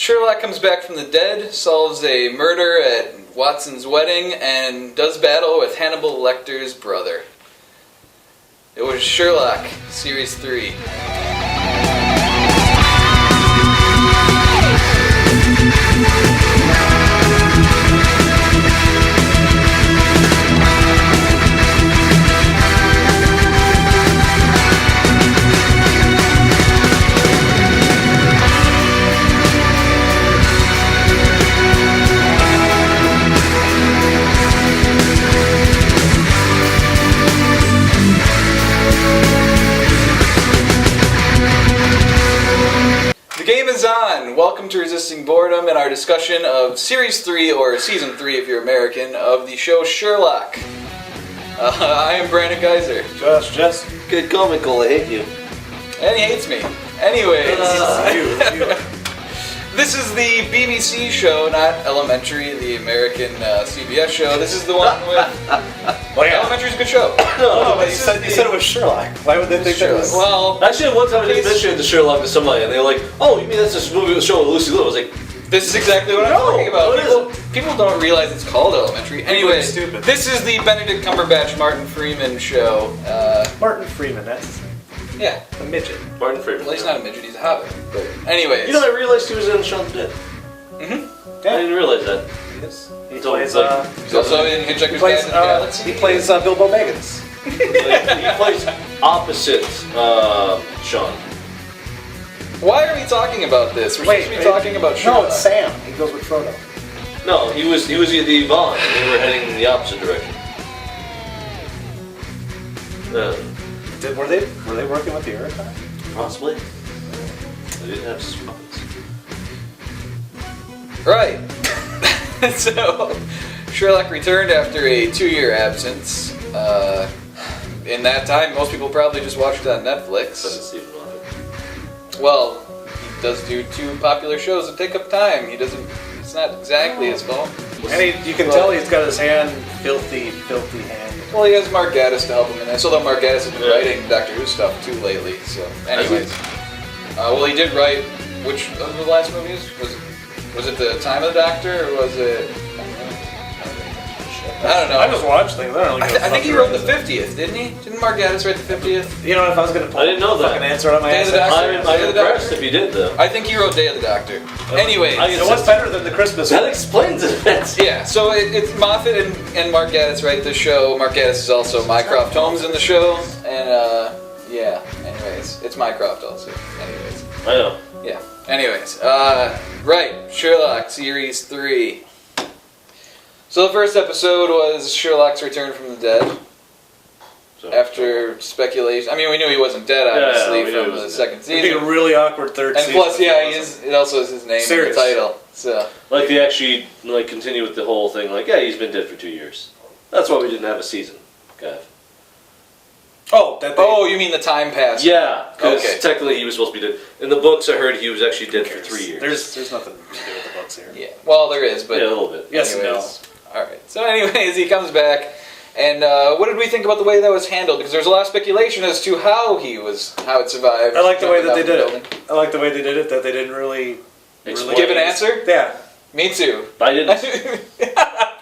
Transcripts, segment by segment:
Sherlock comes back from the dead, solves a murder at Watson's wedding, and does battle with Hannibal Lecter's brother. It was Sherlock, Series 3. The game is on! Welcome to Resisting Boredom and our discussion of Series 3, or Season 3 if you're American, of the show Sherlock. I am Brandon Geyser. Josh, Jess. Good comical, I hate you. And he hates me. Anyways. It's you. This is the BBC show, not Elementary, the American CBS show. This is the one with... Elementary's a good show. No, but you said it was Sherlock. Why would they think that was... Well, actually, one time I did mention it to Sherlock to somebody, and they were like, "Oh, you mean that's this movie show with Lucy Liu?" I was like, this is exactly what I'm talking about. People don't realize it's called Elementary. Anyway, stupid. This is the Benedict Cumberbatch, Martin Freeman show. Martin Freeman, that's his name. Yeah. A midget. Martin Freeman. Well, he's not a midget, he's a hobbit. But anyways. You know, I realized he was in Shaun of the Dead. Mm-hmm. I didn't realize that. Yes. He It's plays, he's also in Hitchhiker's Guide to the Galaxy. he plays Bilbo Baggins. He plays opposite Sean. Why are we talking about this? We're supposed to be talking about Sherlock. No, it's Sam. He goes with Frodo. No, he was the Yvonne, and they were heading in the opposite direction. Were they working with the Earth? Possibly. They didn't have puppets. Right. So, Sherlock returned after a 2-year absence. In that time, most people probably just watched it on Netflix. Doesn't seem like it. Well, he does do 2 popular shows that take up time. He doesn't. It's not exactly his fault. And you can tell he's got his hand filthy hand. Well, he has Mark Gatiss to help him, and I saw that Mark Gatiss has been writing Doctor Who stuff too lately. So, anyways, well, he did write which of the last movies was it the Time of the Doctor or was it? I don't know. I just watched things. I think he wrote the 50th, didn't he? Didn't Mark Gatiss write the 50th? You know, if I was going to pull I didn't know that. fucking answer on my Day of the answer. Doctor. I'm impressed if he did, though. I think he wrote Day of the Doctor. Anyways. It was better than the Christmas That one. explains it. Yeah, so it's Moffat and Mark Gatiss write the show. Mark Gatiss is also Mycroft Holmes in the show. And, yeah, anyways. It's Mycroft also. Anyways. I know. Yeah. Anyways. Right. Sherlock, Series 3. So the first episode was Sherlock's return from the dead. After speculation, I mean, we knew he wasn't dead, obviously, from the second season. It'd be a really awkward third season. And plus, yeah, it also is his name in the title. So, like, they actually continue with the whole thing. Like, yeah, he's been dead for 2 years. That's why we didn't have a season, Gav. Oh, you mean the time passed? Yeah, because technically he was supposed to be dead. In the books, I heard he was actually dead for 3 years. There's nothing to do with the books here. Yeah, well, there is, but yeah, a little bit. Yes anyways. and no. All right. So, anyways, he comes back, and what did we think about the way that was handled? Because there's a lot of speculation as to how it survived. I like the way that they did building. it. I like the way they did it. That they didn't really Give an answer. Yeah, me too. I didn't.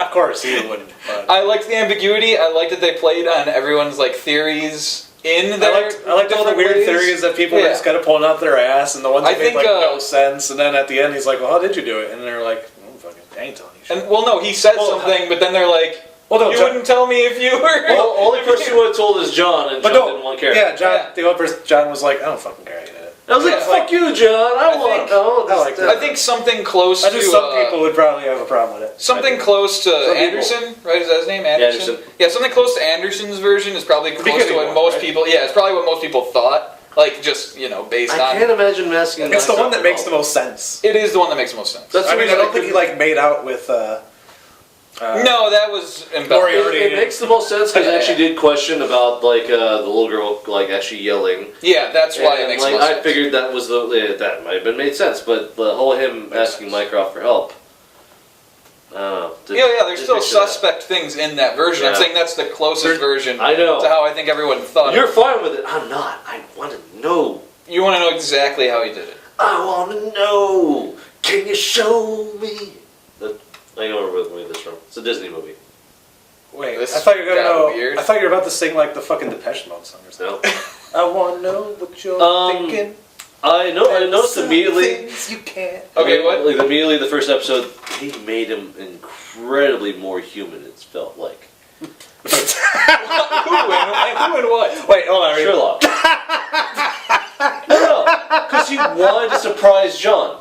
of course he wouldn't. But I liked the ambiguity. I liked that they played on everyone's theories. I liked all the weird theories that people are just kind of pulling out their ass, and the ones that made no sense. And then at the end, he's like, "Well, how did you do it?" And they're like, "I ain't telling you shit." And no, he said something, but then they're like, "Well, you wouldn't tell me if you were." Well, only person who would have told is John, and John didn't want to care. Yeah, John. The only person, John was like, "I don't fucking care." I was like, "Fuck you, John. I want to know." I like that. I think something close to. Some people would probably have a problem with it. Something close to Anderson, right? Is that his name? Anderson? Yeah, something close to Anderson's version is probably close to what most people. Yeah, it's probably what most people thought. Like, just, based on. I can't imagine asking. It's the one that makes the most sense. It is the one that makes the most sense. I don't think he made out with. No, that was embellished. It makes the most sense because I actually did question about the little girl actually yelling. Yeah, that's why it makes the most sense. I figured that was that might have been made sense, but the whole him asking Mycroft for help. There's still suspect things in that version. I'm saying that's the closest version to how I think everyone thought. You're fine with it. I'm not. I want to know. You want to know exactly how he did it. I want to know. Can you show me? I don't remember the movie this from. It's a Disney movie. Wait, This I thought you were gonna know. weird. I thought you were about to sing like the fucking Depeche Mode song or something. No. I want to know what you're thinking. I noticed immediately. Things you can't. Okay, what? Like immediately, the first episode, he made him incredibly more human. It felt like Who and what? Wait, hold on. Sherlock. No, because he wanted to surprise John.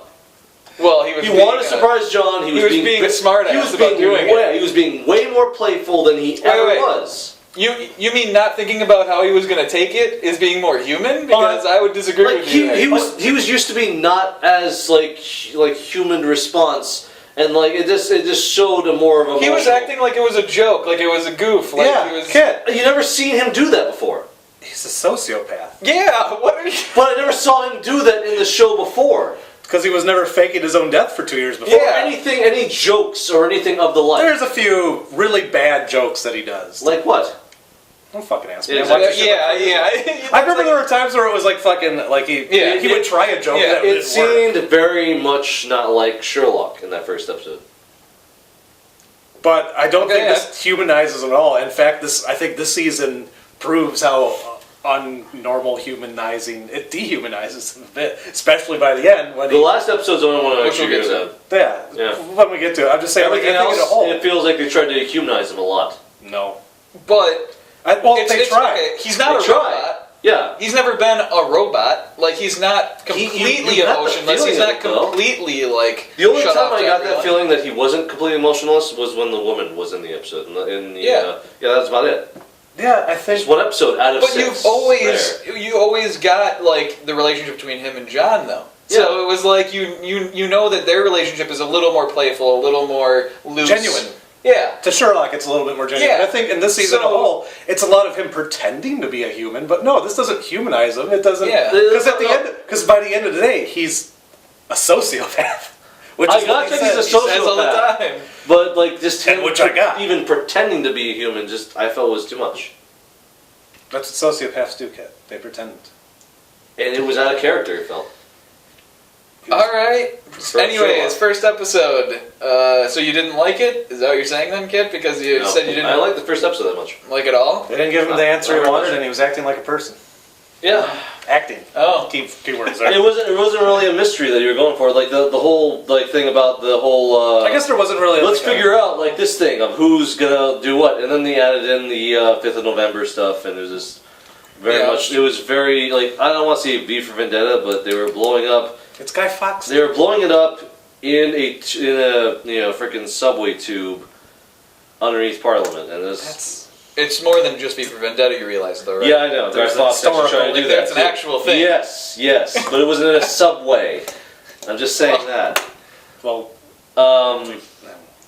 Well, he wanted to surprise John. He was being a smart ass about doing it. He was being way more playful than he ever was. You mean not thinking about how he was going to take it is being more human? Because I would disagree with you. He was used to being not as like human response, and like it just showed a more of a. He was acting like it was a joke, like it was a goof. Like Yeah, he was. kid. You never seen him do that before. He's a sociopath. Yeah. What are you? But I never saw him do that in the show before. Because he was never faking his own death for 2 years before. Yeah. Any jokes or anything of the like. There's a few really bad jokes that he does. Like what? Don't fucking ask me. Yeah, I remember there were times where it was like fucking like he would try a joke that It didn't seemed work. very much not like Sherlock in that first episode. But I don't think this humanizes at all. In fact, I think this season proves how unnormal humanizing it dehumanizes him a bit, especially by the end when The last episode's the only one I Which actually we'll agree get with to. that. yeah, when we get to it, I'm just saying. Everything like, I think else, as a whole, it feels like they tried to humanize him a lot. no. But They try. okay, he's not They a try. robot. Yeah. He's never been a robot. Like he's not completely you got the emotionless. He's feeling not of it, though. completely like. The only shut time off I to got everyone. that feeling that he wasn't completely emotionless was when the woman was in the episode. Yeah, that's about it. Yeah, I think. Just one episode out of But 6. you always got like the relationship between him and John though. Yeah. So it was like you know that their relationship is a little more playful, a little more loose, Genuine. Yeah. To Sherlock, it's a little bit more genuine. Yeah. I think in this season as a whole, it's a lot of him pretending to be a human. But no, this doesn't humanize him. It doesn't. Yeah. Because by the end of the day, he's a sociopath. Which is what he he's a He says all the sociopath. time. But like just him which I got. even pretending to be a human, I felt was too much. That's what sociopaths do, Kit. They pretend. And it was out of character, it felt. All right. Anyways, first episode. So you didn't like it? Is that what you're saying then, Kit? Because you said you didn't I liked the first episode that much. like it all? They didn't give him the answer Not he wanted, much. and he was acting like a person. Yeah. Acting. Oh. Key words there. It wasn't really a mystery that you were going for. Like the whole thing about the whole. I guess there wasn't really. Let's figure out like this thing of who's gonna do what, and then they added in the 5th of November stuff, and it was just very much. It was very like I don't want to say V for Vendetta, but they were blowing up. It's Guy Fawkes. They were blowing it up in a freaking subway tube underneath Parliament, and It's more than just V for Vendetta, you realize, though, right? Yeah, I know. Guy Fawkes actually trying to do that. That's an actual thing. Yes, but it was in a subway. I'm just saying that. Well,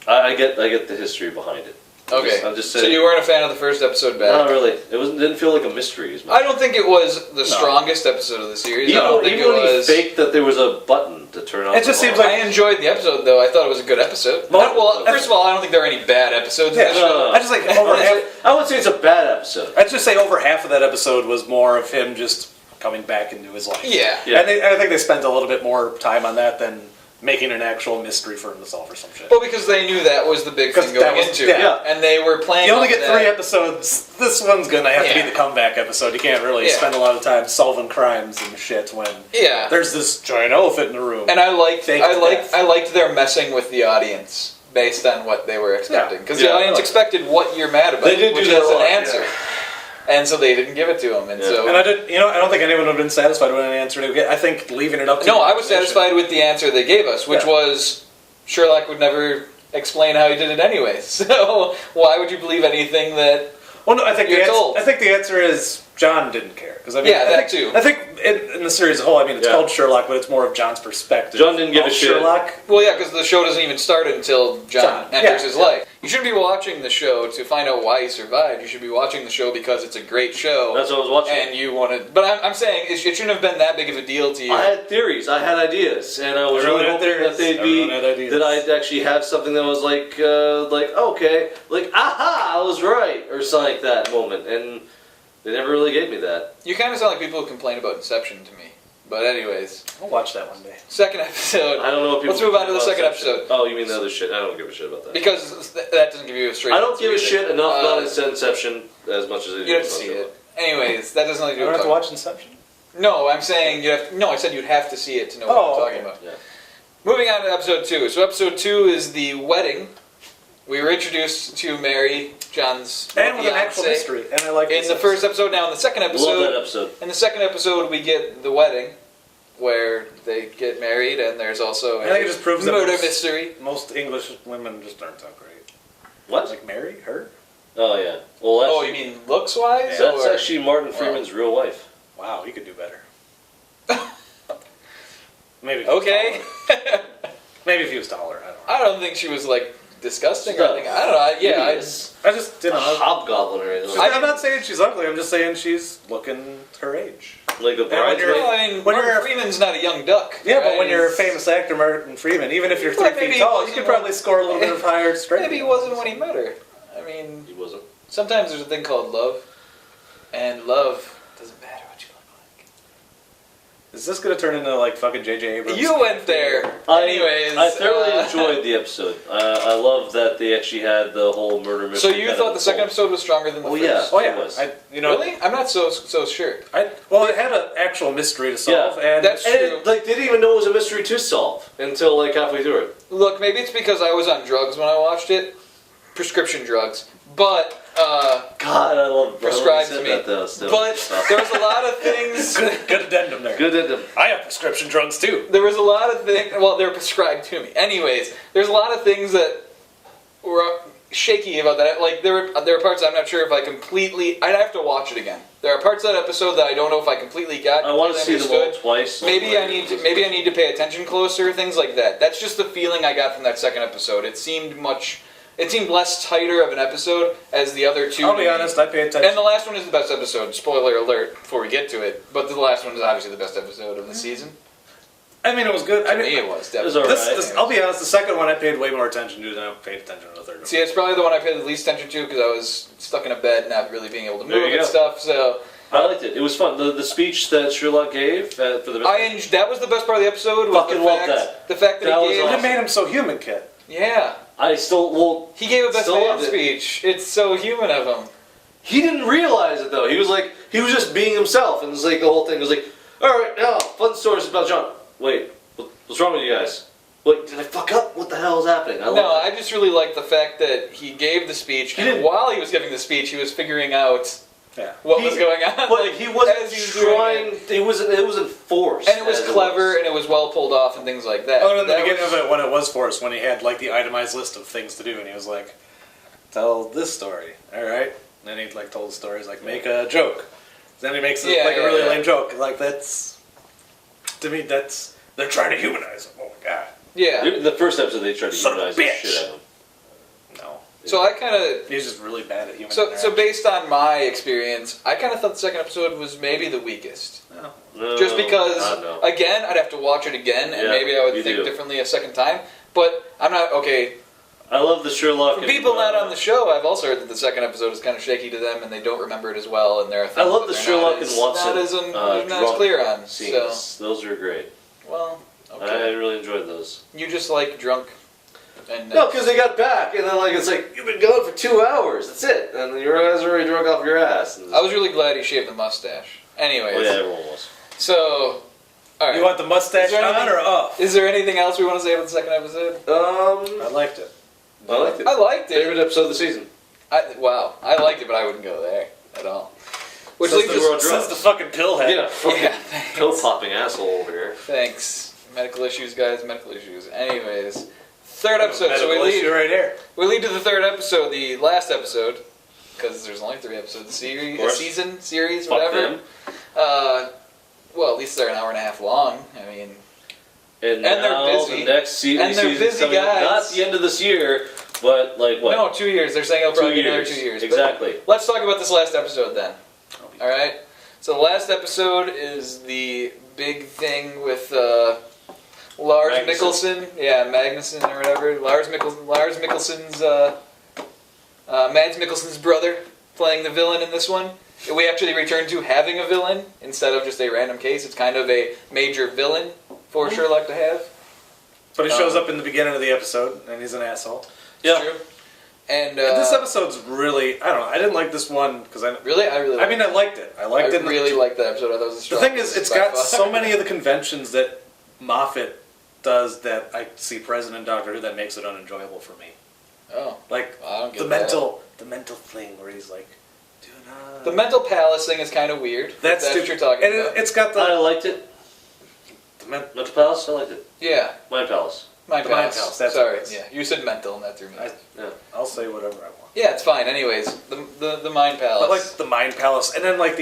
I get the history behind it. Okay. I'm just saying. So you weren't a fan of the first episode back? Not really. It didn't feel like a mystery as much. I don't think it was the strongest episode of the series. I don't think even it when was. he faked that there was a button to turn off. It just seems like I enjoyed the episode, though. I thought it was a good episode. Well, first of all, I don't think there are any bad episodes. Yeah, in the show. I just like over half. I would say it's a bad episode. I'd just say over half of that episode was more of him just coming back into his life. Yeah. And I think they spent a little bit more time on that than making an actual mystery for him to solve or some shit. Well, because they knew that was the big thing going into it. Yeah. And they were planning. You only get that. 3 episodes. This one's gonna have to be the comeback episode. You can't really spend a lot of time solving crimes and shit when there's this giant elephant in the room. And I liked their messing with the audience based on what they were expecting, because the audience expected what you're mad about, They did which do that is a an lot, answer. And so they didn't give it to him, and so. And I don't think anyone would have been satisfied with any answer they would get. I think leaving it up to. No, I was satisfied with the answer they gave us, which was Sherlock would never explain how he did it anyway. So why would you believe anything that? Well, no, I think told? I think the answer is John didn't care because too. I think in the series as a whole, I mean, it's called Sherlock, but it's more of John's perspective. John didn't give a shit. Sherlock. Well, yeah, because the show doesn't even start until John enters his life. You shouldn't be watching the show to find out why he survived. You should be watching the show because it's a great show. That's what I was watching. And you wanted, but I'm saying it shouldn't have been that big of a deal to you. I had theories, I had ideas, and I was really hoping that that I'd actually have something that was like okay, like aha, I was right, or something like that moment, and they never really gave me that. You kind of sound like people who complain about Inception to me. But anyways, I'll watch that one day. second episode. I don't know if people. Let's move on to the about second Inception. episode. Oh, you mean the other shit? I don't give a shit about that. Because that doesn't give you a straight I don't answer give a either. shit enough about Inception as much as I do. You have to see it. Anyways, that doesn't I really do don't with have to talking. watch Inception. No, I'm saying you have. No, I said you'd have to see it to know what I'm talking about. Yeah. Moving on to episode 2. So episode 2 is the wedding. We were introduced to Mary, John's And with an actual fiancé, mystery. And I like in the first episode. Now in the second Love that episode, episode. in the second episode, we get the wedding, where they get married, and there's also I think it just proves that murder mystery. most English women just aren't that great. What? Like Mary? Her? Oh yeah. Well, that's, Oh, you mean looks wise? that's or? actually Martin Freeman's real wife. Wow, you could do better. Maybe. Okay. Maybe if he was taller. I don't know. I don't think she was like disgusting or Stop. anything. I don't know. I I just didn't know. Hobgoblin or anything. I'm not saying she's ugly. I'm just saying she's looking her age. Like a when you're- bridesmaid. Well, I mean, When Martin you're- Freeman's not a young duck. Yeah, but right? when you're a famous actor, Martin Freeman, even if you're 3 Well, maybe feet he tall, you wasn't could probably score a little bit of higher strength. Maybe he wasn't when he met her. I mean, He wasn't. sometimes there's a thing called love, and love doesn't matter what you look like. Is this going to turn into like fucking J.J. Abrams? You went there. Anyways, I thoroughly enjoyed the episode. I love that they actually had the whole murder mystery. So you kind thought of the second unfold. episode was stronger than the Oh, first? yeah. Oh It yeah, was. Really? I'm not so sure. Well, it had an actual mystery to solve, and That's And true. it, like, they didn't even know it was a mystery to solve until like halfway through it. Look, maybe it's because I was on drugs when I watched it, prescription drugs. But God, I love prescribed to said me. that, though, still. But Stop. there was a lot of things. good addendum there. Good at them. I have prescription drugs too. There was a lot of things. Well, they were prescribed to me. Anyways, there's a lot of things that were shaky about that. Like there were parts I'm not sure if I completely. I'd have to watch it again. There are parts of that episode that I don't know if I completely got. I want to see them all understood. twice. Maybe I need to pay attention closer. Things like that. That's just the feeling I got from that second episode. It seemed less tighter of an episode as the other two. I'll be honest, I pay attention. And the last one is the best episode. Spoiler alert before we get to it. But the last one is obviously the best episode of the season. I mean, it was good. To me, it was definitely. It was alright. I'll be honest, the second one I paid way more attention to than I paid attention to the third one. See, it's probably the one I paid the least attention to because I was stuck in a bed, not really being able to There move you and go. stuff. So I liked it. It was fun. The speech that Sherlock gave for the best. that was the best part of the episode. Was Fucking the love fact, that. The fact that, That he was gave. awesome. It made him so human, kid. Yeah, I still he gave a best Still man loved it. speech. It's so human of him. He didn't realize it though. He was just being himself, and it's like the whole thing was like, all right, now fun stories about John. Wait, what's wrong with you guys? Wait, did I fuck up? What the hell is happening? I love No, that. I just really liked the fact that he gave the speech, and didn't- while he was giving the speech, he was figuring out Yeah. what was going on. But he wasn't as he was doing trying. it. It wasn't forced. And it was as clever, and it was well pulled off, and things like that. Other than the That beginning was- of it, when it was forced, when he had like the itemized list of things to do, and he was like, "Tell this story." All right. And then he like told the stories like, "Make a joke." Then he makes it, Yeah, like yeah, a really yeah. lame joke. Like that's to me, that's they're trying to humanize him. Oh my god. Yeah. The first episode they tried to Son of a humanize the bitch. shit out of him. No. So I kind of. He's just really bad at human. So interaction. based on my experience, I kind of thought the second episode was maybe the weakest. No, Just because, I don't know. again, I'd have to watch it again, and Yeah, maybe I would you think do. differently a second time. But I'm not, okay, I love the Sherlock. for people not on the show, I've also heard that the second episode is kind of shaky to them, and they don't remember it as well, and there are things I love that the they're Sherlock not and as, Watson not as, not as drunk clear on. scenes. So, Those are great. well, I okay. really enjoyed those. You just like drunk. And No, because they got back, and then it's like you've been gone for 2 hours. That's it, and your guys are already drunk off your ass. And I was really glad he shaved the mustache. Anyways, Oh yeah, everyone was. so, alright. You want the mustache Is there on anything- or off? Is there anything else we want to say about the second episode? I liked it. I liked it. I liked it. Favorite episode of the season. Wow, I liked it, but I wouldn't go there at all. Which Says leads the world us. drugs. Since the fucking pillhead. Yeah, fucking Yeah, thanks. pill popping asshole over here. Thanks. Medical issues, guys. Medical issues. Anyways, third episode. So Medical issue right here. we lead to the third episode, the last episode, because there's only 3 episodes. Of course. Series, Fuck whatever. them. Well, at least they're an hour and a half long. I mean, And they're now busy. the next And they're busy coming up, guys. not the end of this year, but what? no, 2 years. They're saying it'll 2 probably be another years. 2 years. But Exactly. let's talk about this last episode then. All right. So the last episode is the big thing with Lars Magnuson. Mikkelsen. Yeah, Magnuson or whatever. Lars Mikkelsen's Mads Mikkelsen's brother playing the villain in this one. we actually return to having a villain instead of just a random case. It's kind of a major villain for Sherlock to have. But he shows up in the beginning of the episode, and he's an asshole. Yeah. True. And this episode's really, I don't know, I didn't like this one because I really I mean, I liked it. I liked it. Really liked that episode. I thought it was the strongest. The thing is, it's got so many of the conventions that Moffat does that I see present in Doctor Who that makes it unenjoyable for me. Oh, like I don't get the mental thing where he's like, do not. The mental palace thing is kind of weird. That's what you're talking about. It's got the. I liked it. The mental palace. I liked it. Yeah. Mind palace. Mind palace. That's Sorry. What yeah, you said mental, and that threw me. I'll say whatever I want. Yeah, it's fine. Anyways, the mind palace. But like the mind palace, and then like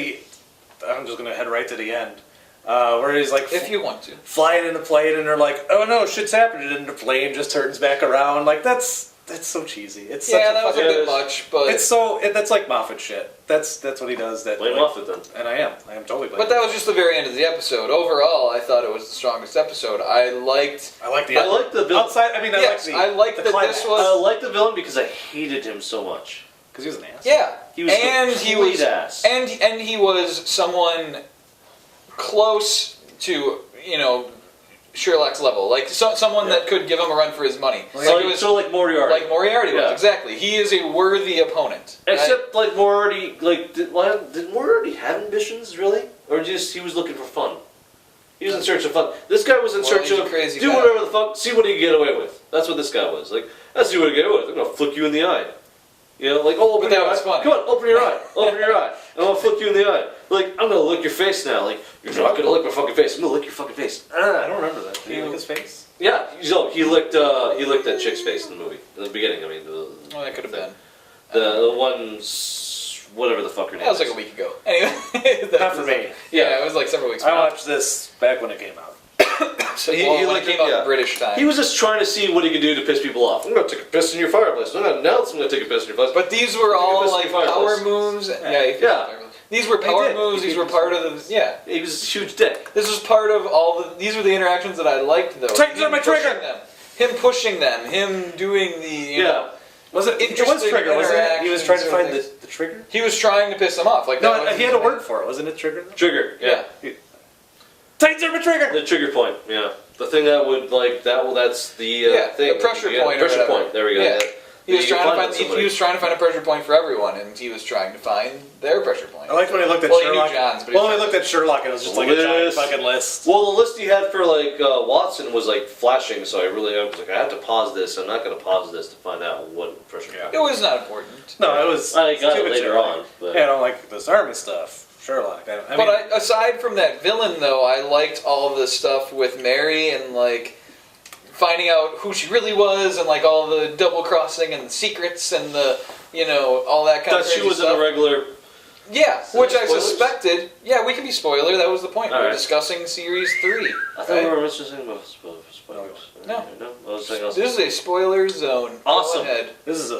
I'm just gonna head right to the end. Where he's like, if you want to, flying in the plane, and they're like, "Oh no, shit's happening!" And the plane just turns back around. Like that's so cheesy. It's that was a bit much, but that's like Moffat shit. That's what he does. Blame Moffat then. And I am totally blaming. But that was just the very end of the episode. Overall, I thought it was the strongest episode. I liked the villain. Outside. I mean, I liked that this was. I liked the villain because I hated him so much. Because he was an ass. Yeah, he was ass. And he was someone close to Sherlock's level, like someone that could give him a run for his money. Like Moriarty. Like Moriarty was, exactly. He is a worthy opponent. Except like Moriarty, did Moriarty have ambitions really, or just he was looking for fun? He was in search of fun. This guy was in search of whatever the fuck, see what he can get away with. That's what this guy was like. Let's see what he can get away with. I'm gonna flick you in the eye. Open your eye. Funny. Come on, open your eye. Open your eye. And I'll flick you in the eye. Like, I'm gonna lick your face now. Like, you're not gonna lick my fucking face. I'm gonna lick your fucking face. I don't remember that. Did he lick his face? Yeah. He licked that chick's face in the movie. In the beginning, I mean. That could have been. The one, whatever the fuck her name That was like a week ago. Anyway. Not for me. Yeah, it was like several weeks ago. I watched this back when it came out. So he came out in British time. He was just trying to see what he could do to piss people off. I'm going to take a piss in your fireplace. I'm going to take a piss in your fireplace. But these were all like power moves. Yeah. These were power moves. These were part of the. Yeah. He was a huge dick. This was part of all the. These were the interactions that I liked, though. Titans on my trigger. Him pushing them. Him doing the. You know, was it? It was trigger, wasn't it? He was trying to find the trigger. He was trying to piss them off. Like no, he had a word for it, wasn't it? Trigger. Trigger. Yeah. Titans on my trigger. The trigger point. Yeah. The thing that would like that. Well, that's the thing. The pressure point. Pressure point. There we go. Yeah. He was trying to find a pressure point for everyone, and he was trying to find their pressure point. I liked when he looked at Sherlock. He looked at Sherlock, and it was just like a giant fucking list. Well, the list he had for like Watson was like flashing, so I was like, I have to pause this. I'm not going to pause this to find out what pressure point. It was not important. No, it was. I got it later on. But. Yeah, I don't like this army stuff. Sherlock. Aside from that villain, though, I liked all of the stuff with Mary and like finding out who she really was and like all the double crossing and the secrets and the all that kind of stuff. That she was stuff. in a regular. Yeah, which I suspected. Yeah, we can be spoiler. That was the point. We're discussing series 3. I thought we were missing about spoilers. No. I was saying this is a spoiler zone. Awesome. Go ahead. This is a.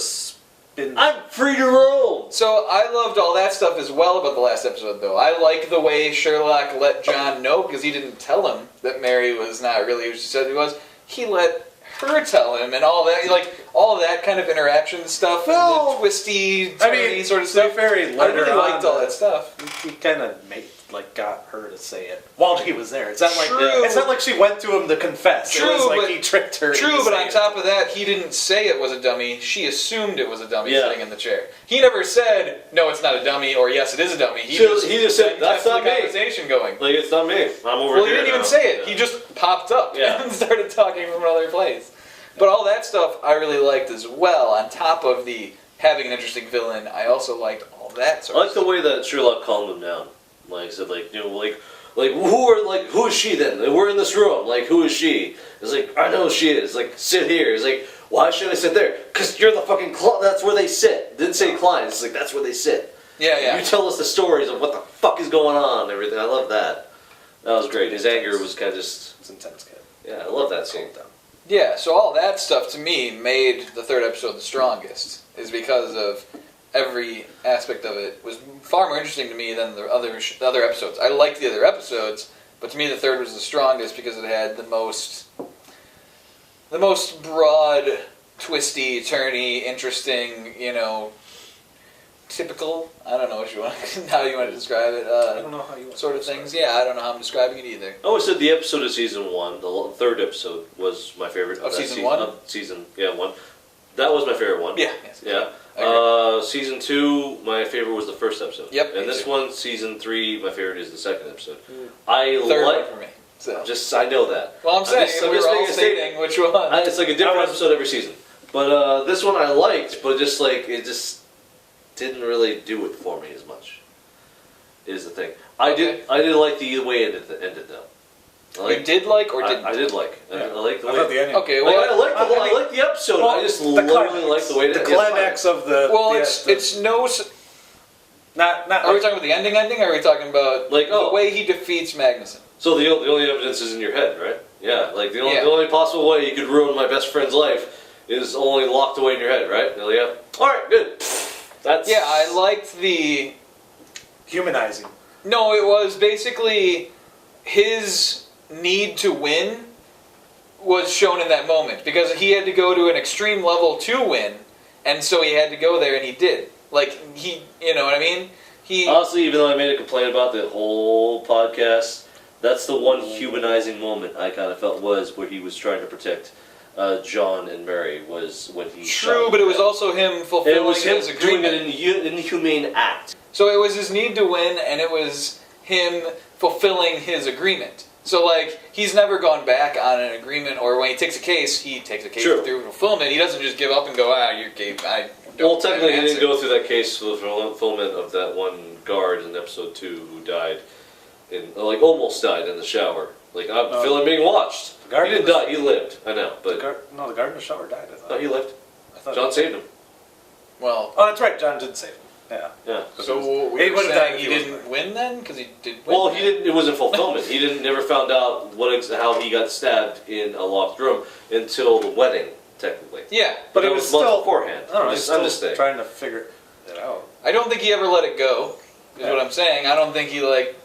I'm free to roll! So I loved all that stuff as well about the last episode, though. I like the way Sherlock let John know, because he didn't tell him that Mary was not really who she said he was. He let her tell him, and all that, like, all that kind of interaction stuff, and the twisty, turny sort of stuff. I really liked all that stuff. He kind of got her to say it while he was there. It's not like she went to him to confess. It was like he tricked her. True, but on top of that, he didn't say it was a dummy. She assumed it was a dummy sitting in the chair. He never said, no, it's not a dummy, or yes, it is a dummy. He just said, that's not me. Conversation going. Like, it's not me. I'm over here. Well, he didn't even say it. He just popped up and started talking from another place. But all that stuff I really liked as well. On top of the having an interesting villain, I also liked all that sort of stuff. I like the way that Sherlock calmed him down. Like, said, like, who is she then? Like, we're in this room. Like, who is she? It's like, I know who she is. Like, sit here. It's like, why should I sit there? Because you're the fucking that's where they sit. Didn't say Klein. It's like, that's where they sit. Yeah. You tell us the stories of what the fuck is going on and everything. I love that. That was great. His anger was kind of just... It's intense, kid. Yeah, I love that scene. Yeah, so all that stuff to me made the third episode the strongest, is because of every aspect of it was far more interesting to me than the other episodes. I liked the other episodes, but to me the third was the strongest because it had the most broad, twisty, turny, interesting, typical. I don't know what you want, how you want to describe it. I don't know how you want sort of things. Yeah, I don't know how I'm describing it either. I always said the episode of season 1, the third episode, was my favorite. Of season 1? Of season, 1. That was my favorite one. Yeah. Yeah. Season 2, my favorite was the first episode. Yep. And this one, season 3, my favorite is the second episode. Third one for me. So. I know that. Well, I'm saying we were all stating which one. It's like a different episode every season. But this one I liked, but just like it just didn't really do it for me as much. Is the thing. I did like the way it ended though. You did like or didn't? I did like. Yeah. I like the way. I thought the ending. Okay, well, I like the episode. Well, I just literally like the way it the climax of the. Well, the, it's no. Not. Are we talking about the ending? Or are we talking about like the way he defeats Magnuson? So the only evidence is in your head, right? Yeah. Like the only possible way you could ruin my best friend's life is only locked away in your head, right? Yeah. All right. Good. That's. Yeah, I liked the humanizing. No, it was basically his need to win was shown in that moment because he had to go to an extreme level to win, and so he had to go there, and he did. Like you know what I mean? Honestly, even though I made a complaint about the whole podcast, that's the one humanizing moment I kind of felt was where he was trying to protect John and Mary was when he. True, but it was also him fulfilling his agreement. Doing an inhumane act. So it was his need to win, and it was him fulfilling his agreement. So, like, he's never gone back on an agreement, or when he takes a case, he takes a case through fulfillment. He doesn't just give up and go, you're gay. Well, technically, he didn't go through that case for the fulfillment of that one guard in episode 2 who died, almost died in the shower. Like, I'm feeling being watched. He didn't die, he lived. I know, but... the guard in the shower died, I thought. No, he lived. John saved him. Well... Oh, that's right, John did save him. Yeah. So he would have saying he didn't win then? Because he did win? Well, he didn't. It wasn't fulfillment. He never found out how he got stabbed in a locked room until the wedding, technically. Yeah. But it was still beforehand. I don't know, I'm just trying to figure it out. I don't think he ever let it go, is what I'm saying. I don't think he,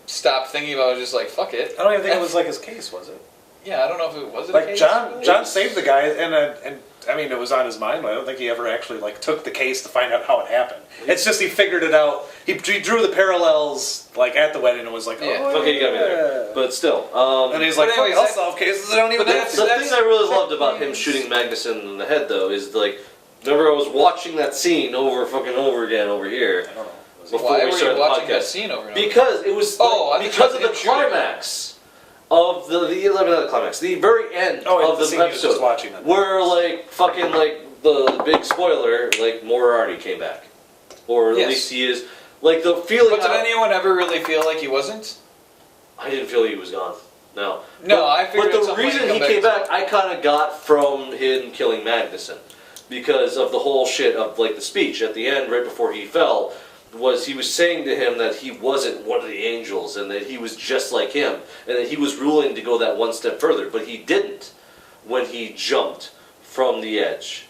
stopped thinking about it, just fuck it. I don't even think it was his case, was it? Yeah, I don't know if it was a case. John saved the guy, and I mean, it was on his mind, but I don't think he ever actually took the case to find out how it happened. It's just he figured it out. He drew the parallels at the wedding and was like, okay, you got me there. But still, and he's like, anyways, I'll solve cases. I don't even. But the thing I really loved about him shooting Magnuson in the head, though, is remember I was watching that scene over again over here. I don't know. Why were you watching that scene over and over? Because it was because of the climax. Of the very end of the episode, where the big spoiler, Moriarty came back, or at least he is. The feeling. But did anyone ever really feel like he wasn't? I didn't feel he was gone. No. I figured. But the reason he came back, I kind of got from him killing Magnuson, because of the whole shit of the speech at the end, right before he fell. He was saying to him that he wasn't one of the angels and that he was just like him and that he was willing to go that one step further, but he didn't when he jumped from the edge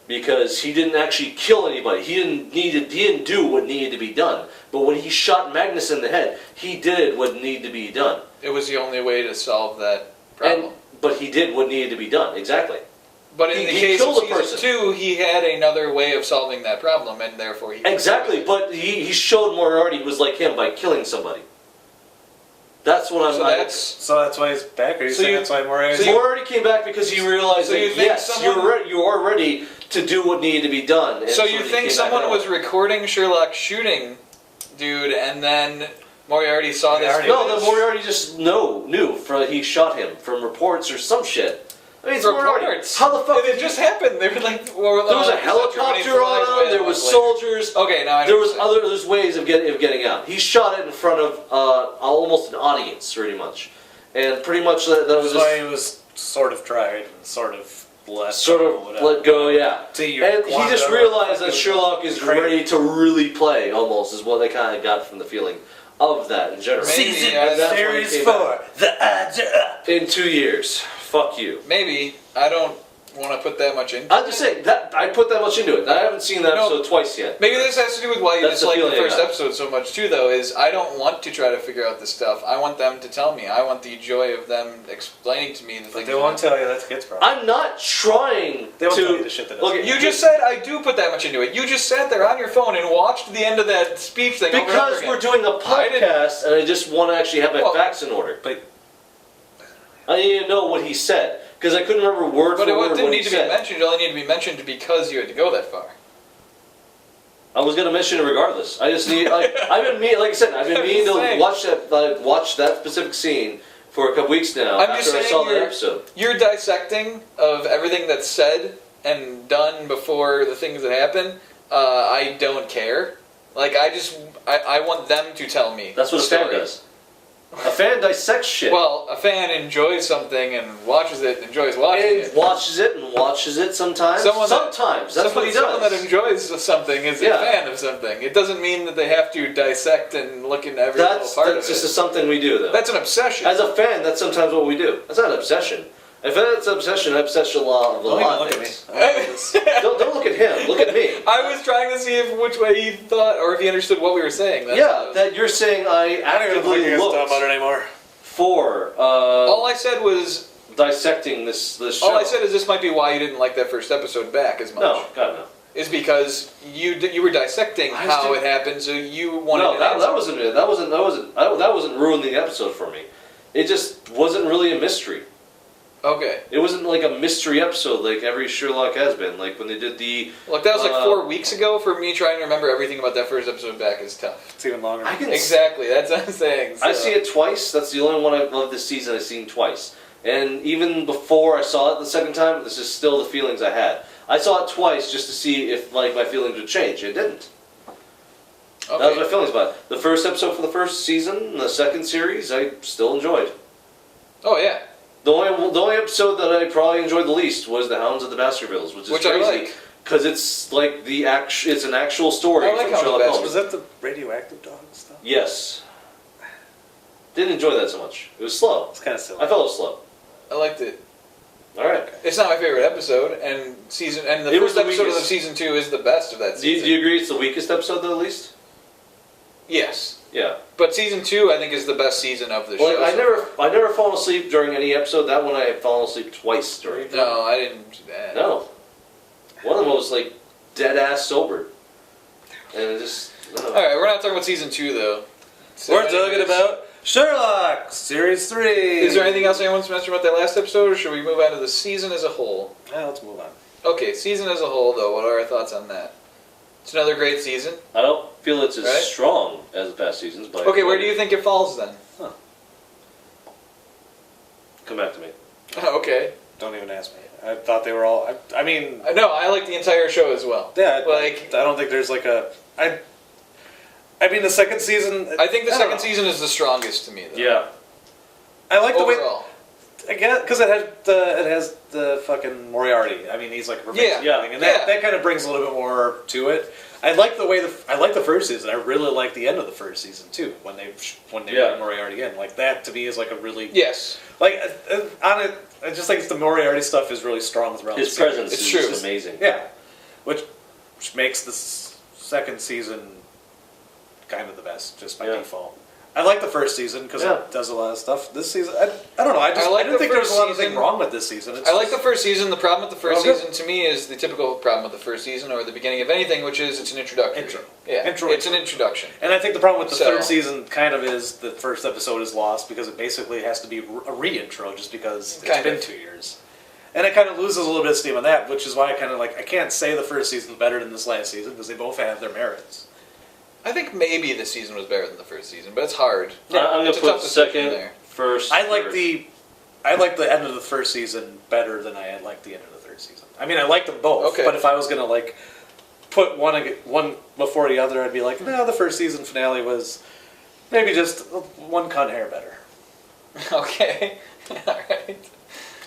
because he didn't actually kill anybody. He didn't do what needed to be done. But when he shot Magnus in the head, he did what needed to be done. It was the only way to solve that problem. But he did what needed to be done, exactly. But in the case of season 2, he had another way of solving that problem, and therefore he... Exactly, but he showed Moriarty was like him by killing somebody. That's what I'm... So that's why he's back? Are you saying that's why Moriarty... Moriarty came back because he realized you are ready to do what needed to be done. So you think someone was recording Sherlock shooting dude, and then Moriarty saw this... No, then Moriarty just knew. He shot him from reports or some shit. I mean, it's reports. How the fuck did it just happen? They were there was a helicopter on him. There was soldiers. Okay, now I know. There's ways of getting out. He shot it in front of almost an audience, pretty much, and pretty much that was why he was sort of tried and sort of let go. Yeah, and he just realized that Sherlock is ready to really play. Almost is what they kind of got from the feeling of that in general. Season Series 4. The odds are up in 2 years. Fuck you. Maybe. I don't want to put that much into it. I'm just saying that I put that much into it. I haven't seen that episode twice yet. Maybe this has to do with why you dislike the first I got. episode so much too, though. Is I don't want to try to figure out this stuff. I want them to tell me. I want the joy of them explaining to me the things. They won't tell you. That's a kid's problem. I'm not trying They won't to. tell you the shit that Look, You just said I do put that much into it. You just sat there on your phone and watched the end of that speech thing. over and over because again. we're doing a podcast and I just want to actually have my facts in order. But I need to know what he said because I couldn't remember word for word But it didn't what he need to said. be mentioned. It only needed to be mentioned because you had to go that far. I was going to mention it regardless. I just need. Like I said, I've been meaning to watch that specific scene for a couple weeks now. I'm after just I saying saw that episode. Your dissecting of everything that's said and done before the things that happen, I don't care. Like I want them to tell me. That's what a fan does. A fan dissects shit. Well, a fan enjoys something and watches it, enjoys watching it. Watches it sometimes. Sometimes. That's what he does. Someone that enjoys something is a fan of something. It doesn't mean that they have to dissect and look into every little part of it. That's just something we do, though. That's an obsession. As a fan, that's sometimes what we do. That's not an obsession. If that's an obsession, I obsess a lot of a lot of things. Don't look at him. Look at me. I was trying to see which way he thought, or if he understood what we were saying. That you're saying I actively looked about it anymore. For all I said was dissecting this show. all I said is this might be why you didn't like that first episode back as much. No, God no. Is because you were dissecting how it happened, so you wanted. No, that wasn't it. That wasn't ruining the episode for me. It just wasn't really a mystery. Okay. It wasn't like a mystery episode like every Sherlock has been. Like when they did the. Look, that was like 4 weeks ago. For me, trying to remember everything about that first episode back is tough. It's even longer. Exactly. That's what I'm saying. So. I've seen it twice. That's the only one of this season I've seen twice. And even before I saw it the second time, this is still the feelings I had. I saw it twice just to see if my feelings would change. It didn't. Okay. That was my feelings about it. The first episode for the first season, and the second series, I still enjoyed. Oh yeah. The only episode that I probably enjoyed the least was The Hounds of the Baskervilles, which is crazy. I like. Because it's like it's an actual story I like from Sherlock Holmes. Was that the radioactive dog stuff? Yes. Didn't enjoy that so much. It was slow. It's kind of silly. I felt it was slow. I liked it. All right. It's not my favorite episode, and the first episode of the season 2 is the best of that season. Do you agree it's the weakest episode, though, at least? Yes. Yeah. But season 2, I think, is the best season of the show. I never fallen asleep during any episode. That one I had fallen asleep twice during. No, I didn't do that. No. One of them was like dead ass sober, and it just. All right, we're not talking about season 2 though. We're talking about Sherlock Series 3. Is there anything else anyone wants to mention about that last episode, or should we move on to the season as a whole? Yeah, let's move on. Okay, season as a whole though. What are our thoughts on that? It's another great season. I don't feel it's as strong as the past seasons, but okay, where do you think it falls then? Come back to me. Okay. Don't even ask me. I thought they were all. I mean. No, I like the entire show as well. Yeah. Like I don't think there's like a. I mean, the second season. I think the second season is the strongest to me, though. Yeah. I like the way. Overall. Again, because it has the fucking Moriarty. I mean, he's like a professor, and that kind of brings a little bit more to it. I like the way I like the first season. I really like the end of the first season too. When they bring Moriarty in, like that to me is like a really like on it. I just think the Moriarty stuff is really strong throughout. His presence is amazing. Yeah, which makes the second season kind of the best just by default. I like the first season because it does a lot of stuff. This season, I don't know. I didn't think there was a lot of things wrong with this season. I like the first season. The problem with the first season to me is the typical problem with the first season or the beginning of anything, which is it's an introduction. It's an introduction. And I think the problem with the third season kind of is the first episode is lost because it basically has to be a re-intro just because it's been 2 years. And it kind of loses a little bit of steam on that, which is why I kind of I can't say the first season is better than this last season because they both have their merits. I think maybe this season was better than the first season, but it's hard. Yeah, I'm going to put second, first. I like the end of the first season better than I like the end of the third season. I mean, I like them both, but if I was going to put one before the other, I'd be like, no, the first season finale was maybe just one cunt hair better. Okay, all right.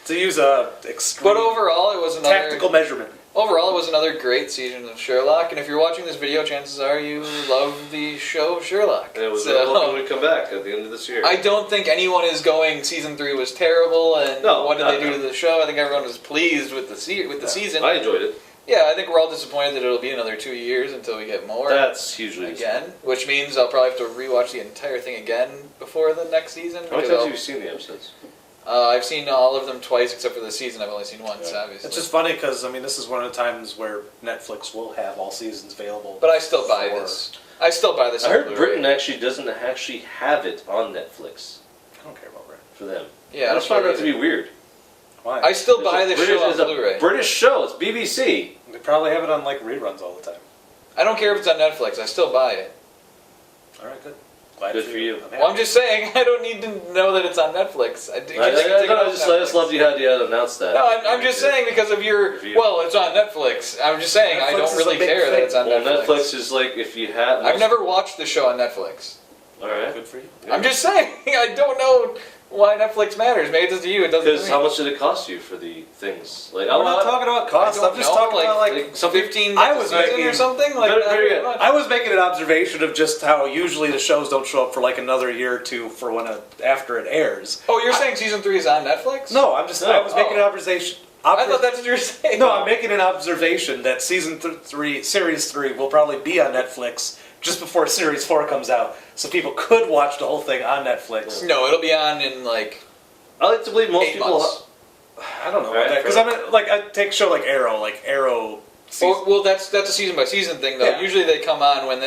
To use a extreme, but overall, it was another tactical measurement. overall, it was another great season of Sherlock. And if you're watching this video, chances are you love the show Sherlock. And it was welcome to come back at the end of this year. I don't think anyone is going, season 3 was terrible, and what did they do to the show? I think everyone was pleased with the season. I enjoyed it. Yeah, I think we're all disappointed that it'll be another 2 years until we get more. That's hugely again, which means I'll probably have to rewatch the entire thing again before the next season. How many times have you seen the episodes? I've seen all of them twice, except for the season. I've only seen once, obviously. It's just funny because this is one of the times where Netflix will have all seasons available. But I still buy this. I still buy this. I heard Britain doesn't actually have it on Netflix. I don't care about Britain. For them. Yeah, I just found it to be weird. Why? I still buy this show on Blu-ray. It's a British show. It's BBC. They probably have it on reruns all the time. I don't care if it's on Netflix. I still buy it. All right, good. Good for you. I'm just saying, I don't need to know that it's on Netflix. I just loved you had to announce that. No, I'm just saying because of well, it's on Netflix. I'm just saying I don't really care that it's on Netflix. Well, Netflix is if you have... I've never watched the show on Netflix. All right. Good for you. Yeah. I'm just saying, I don't know why Netflix matters. Maybe it does to you, it doesn't to me. Because how much did it cost you for the things? I'm not talking about cost. I'm just talking about some 15 I was making or something like that. I was making an observation of just how usually the shows don't show up for another year or two for after it airs. Oh, you're saying season 3 is on Netflix? No, I was making an observation. I thought that's what you were saying. No, I'm making an observation that season 3, series 3 will probably be on Netflix just before series 4 comes out, so people could watch the whole thing on Netflix. No, it'll be on in I like to believe most people. I don't know about that because I take a show like Arrow. Well, that's a season by season thing though. Yeah. Usually they come on when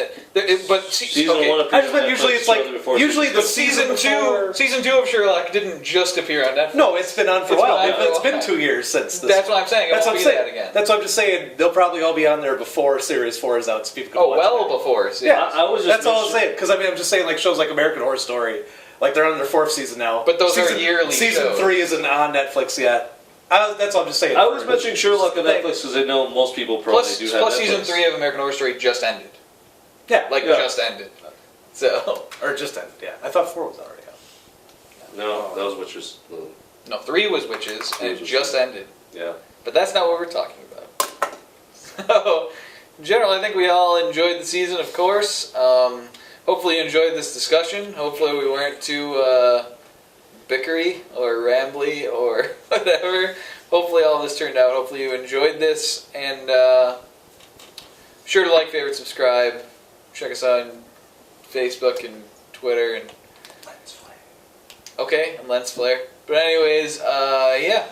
season 1. I just meant usually it's the season 2. Season 2 of Sherlock didn't just appear on Netflix. No, it's been on for a while. It's been 2 years since this. That's what I'm saying. That's what I'm saying. Again. That's what I'm just saying. They'll probably all be on there before series 4 is out, so people can watch it. Before. Yeah, that's all I'm saying. Because I'm just saying shows like American Horror Story, they're on their 4th season now. But those are yearly. Season 3 isn't on Netflix yet. That's all I'm just saying. I was mentioning Sherlock on Netflix because I know most people probably do have Plus Netflix. season 3 of American Horror Story just ended. Yeah. Just ended. So. Or just ended, yeah. I thought 4 was already out. No, that was Witches. No, 3 was Witches, and it just ended. Yeah. But that's not what we're talking about. So, in general, I think we all enjoyed the season, of course. Hopefully you enjoyed this discussion. Hopefully we weren't too bickery or rambly or whatever. Hopefully all this turned out. Hopefully you enjoyed this. And sure to like, favorite, subscribe. Check us out on Facebook and Twitter and Lens Flare. Okay, and Lens Flare. But anyways, yeah.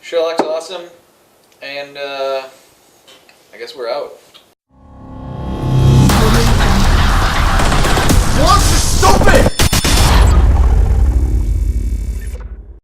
Sherlock's awesome. And I guess we're out.